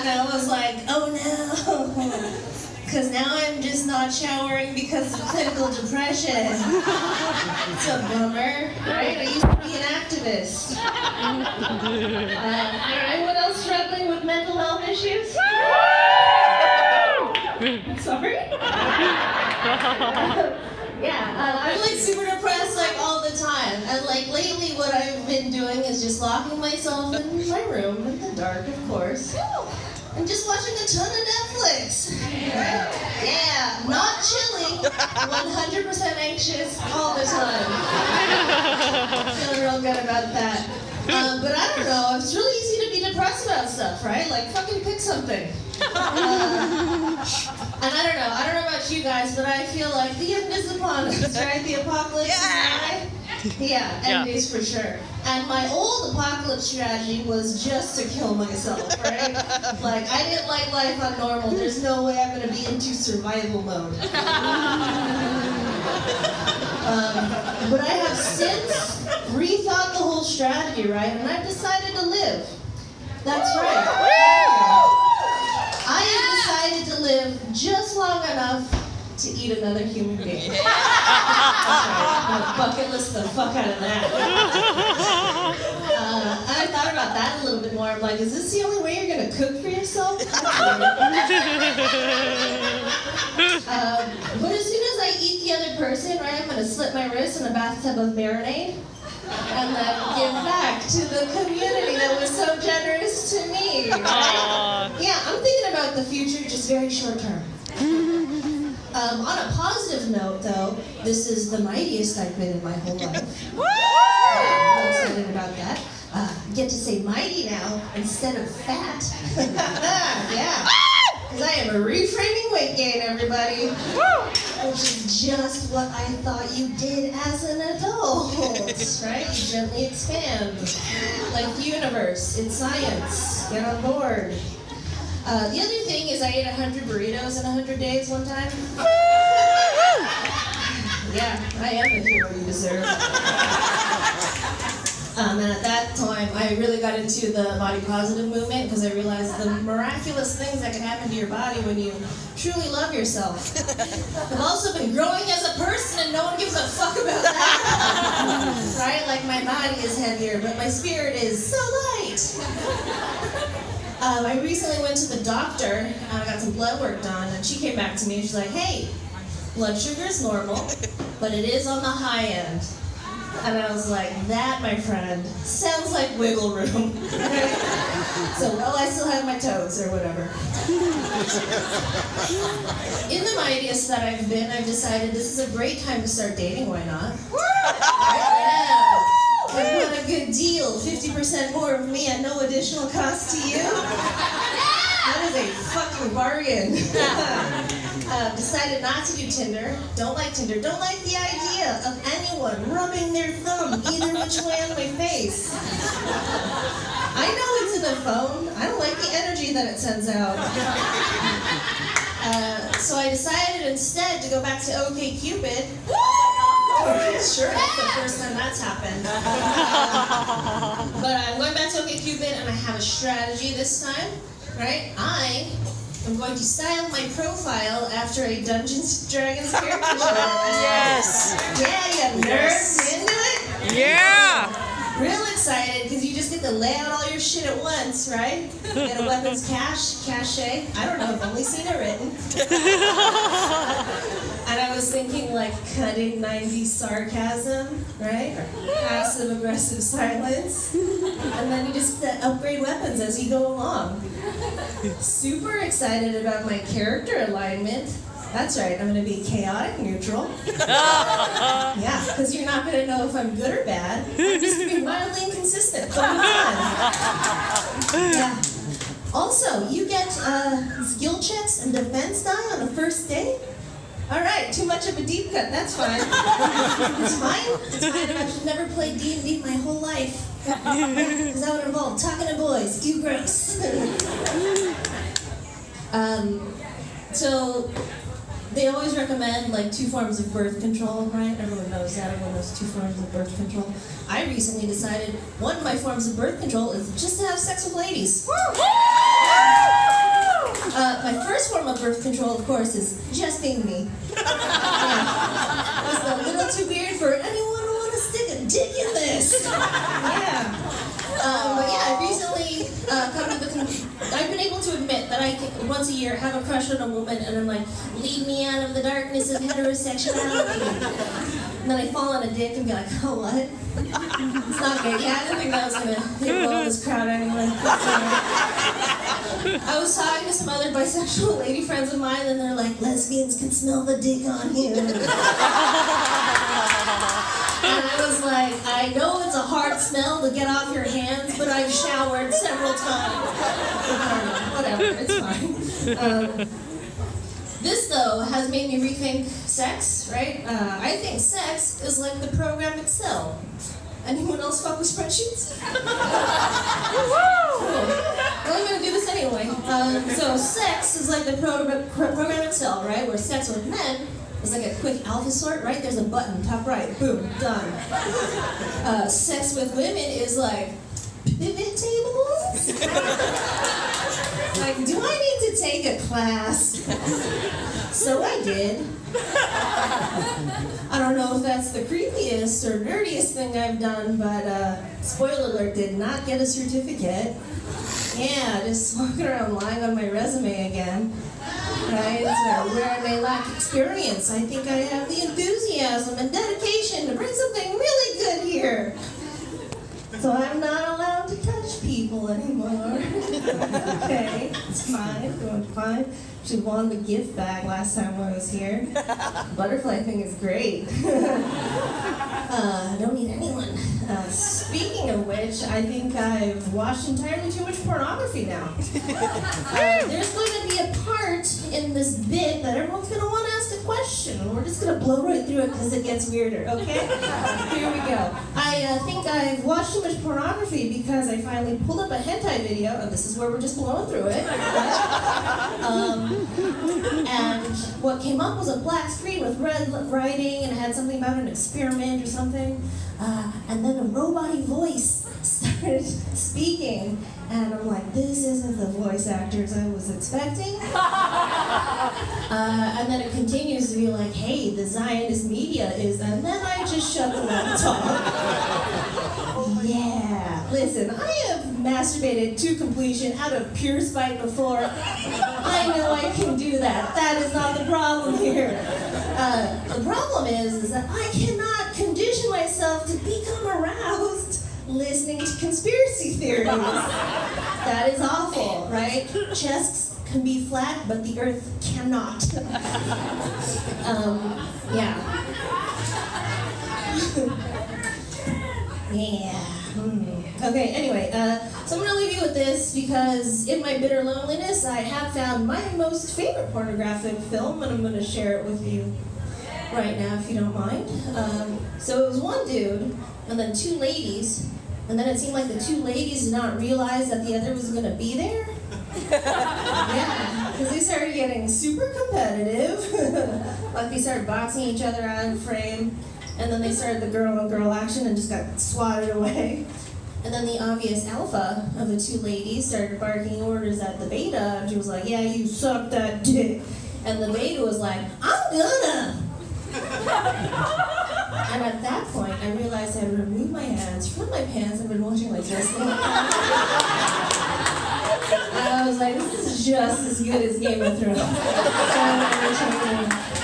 And I was like, oh no. Because now I'm just not showering because of clinical depression. It's a bummer, right? I used to be an activist. Anyone else struggling with mental health issues? Sorry? I'm like super depressed like all the time. And like lately what I've been doing is just locking myself in my room in the dark, of course. And just watching a ton of Netflix. Yeah, not chilling, 100% anxious all the time. Feeling real good about that. But I don't know, it's really easy to be depressed about stuff, right? Like, fucking pick something. And I don't know about you guys, but I feel like the end is upon us, right? The apocalypse is nigh. Yeah, end days for sure. And my old apocalypse strategy was just to kill myself, right? Like, I didn't like life on normal. There's no way I'm going to be into survival mode. But I have since rethought the whole strategy, right? And I've decided to live. That's right. I have decided to live just long enough to eat another human being. That's right. I'm gonna bucket list the fuck out of that. And I thought about that a little bit more. I'm like, is this the only way you're gonna cook for yourself? But as soon as I eat the other person, right, I'm gonna slit my wrist in a bathtub of marinade and then give back to the community that was so generous to me. Right? Yeah, I'm thinking about the future, just very short term. On a positive note, though, this is the mightiest I've been in my whole life. I'm excited about that. Get to say mighty now instead of fat. Yeah. Because I am a reframing weight gain, everybody. Which is just what I thought you did as an adult, right? You gently expand. Like the universe, it's science. Get on board. The other thing is I ate 100 burritos in 100 days one time. Yeah, I am the hero you deserve. And at that time, I really got into the body positive movement because I realized the miraculous things that can happen to your body when you truly love yourself. I've also been growing as a person and no one gives a fuck about that. Right? Like my body is heavier, but my spirit is so light. I recently went to the doctor and I got some blood work done, and she came back to me and she's like, hey, blood sugar is normal, but it is on the high end. And I was like, that, my friend, sounds like wiggle room. So, well, I still have my toes or whatever. In the mightiest that I've been, I've decided this is a great time to start dating, why not? Yeah. And what a good deal, 50% more of me at no additional cost to you. That is a fucking bargain. Decided not to do Tinder. Don't like Tinder. Don't like the idea of anyone rubbing their thumb either which way on my face. I know it's in a phone. I don't like the energy that it sends out. So I decided instead to go back to OkCupid. Sure, that's the first time that's happened. But I'm going back to OkCupid and I have a strategy this time, right? I'm going to style my profile after a Dungeons & Dragons character show. Yes! Yeah, you nerds, you into it? Yeah! Real excited, because you just get to lay out all your shit at once, right? Get a weapons cache. I don't know, I've only seen it written. And I was thinking like cutting 90s sarcasm, right? Or passive aggressive silence. And then you just upgrade weapons as you go along. Super excited about my character alignment. That's right, I'm going to be chaotic neutral. Yeah, because you're not going to know if I'm good or bad. I'm just going to be wildly inconsistent. Yeah. Also, you get skill checks and defense die on a first date. All right, too much of a deep cut, that's fine. It's fine. I've actually never played D&D my whole life. Because that would involve talking to boys. Ew, gross. So they always recommend like 2 forms of birth control, right? Everyone knows that. Everyone knows 2 forms of birth control. I recently decided one of my forms of birth control is just to have sex with ladies. birth control, of course, is just being me. Yeah. It's a little too weird for anyone who want to stick a dick in this. Yeah. But yeah, I recently come to the I've been able to admit that I can, once a year, have a crush on a woman, and I'm like, lead me out of the darkness of heterosexuality. And then I fall on a dick and be like, oh, what? It's not good. Yeah, I didn't think that was going to hit well this crowd anyway. I was talking to some other bisexual lady friends of mine, and they're like, lesbians can smell the dick on you. And I was like, I know it's a hard smell to get off your hands, but I've showered several times. Whatever, it's fine. This, though, has made me rethink sex, right? I think sex is like the program Excel. Anyone else fuck with spreadsheets? Cool. Well, I'm going to do this anyway. So sex is like the program Excel, right? Where sex with men is like a quick alpha sort, right? There's a button, top right, boom, done. Sex with women is like pivot tables. Like, do I need to take a class? So I did. I don't know if that's the creepiest or nerdiest thing I've done, but spoiler alert, did not get a certificate. Yeah, just walking around lying on my resume again. Right? So where I may lack experience, I think I have the enthusiasm and dedication to bring something really good here. So I'm not allowed to touch people anymore. Okay, it's fine, going fine. She won the gift bag last time I was here. Butterfly thing is great. I don't need anyone. Speaking of which, I think I've watched entirely too much pornography now. There's going to be a part in this bit that everyone's going to want to ask a question, and we're just going to blow right through it because it gets weirder, okay? Here we go. I think I've watched too much pornography because I finally pulled up a hentai video, and this is where we're just blowing through it. And what came up was a black screen with red writing, and it had something about an experiment or something. And then a robot-y voice started speaking, and I'm like, this isn't the voice actors I was expecting. And then it continues to be like, hey, the Zionist media is, and then I just shut the laptop. Yeah, listen, I have masturbated to completion out of pure spite before. I know I can do that. That is not the problem here. The problem is that I cannot condition myself to become aroused listening to conspiracy theories. That is awful, right? Chests can be flat, but the earth cannot. Yeah. Yeah. Okay, anyway, so I'm going to leave you with this because in my bitter loneliness, I have found my most favorite pornographic film, and I'm going to share it with you right now, if you don't mind. So it was one dude, and then two ladies, and then it seemed like the two ladies did not realize that the other was going to be there. Yeah, because they started getting super competitive. Like they started boxing each other out of frame. And then they started the girl-on-girl action and just got swatted away. And then the obvious alpha of the two ladies started barking orders at the beta, and she was like, yeah, you suck that dick. And the beta was like, I'm gonna. And at that point, I realized I had removed my hands from my pants and been watching like this. I was like, this is just as good as Game of Thrones. All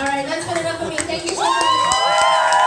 right, that's been enough of me. Thank you so much.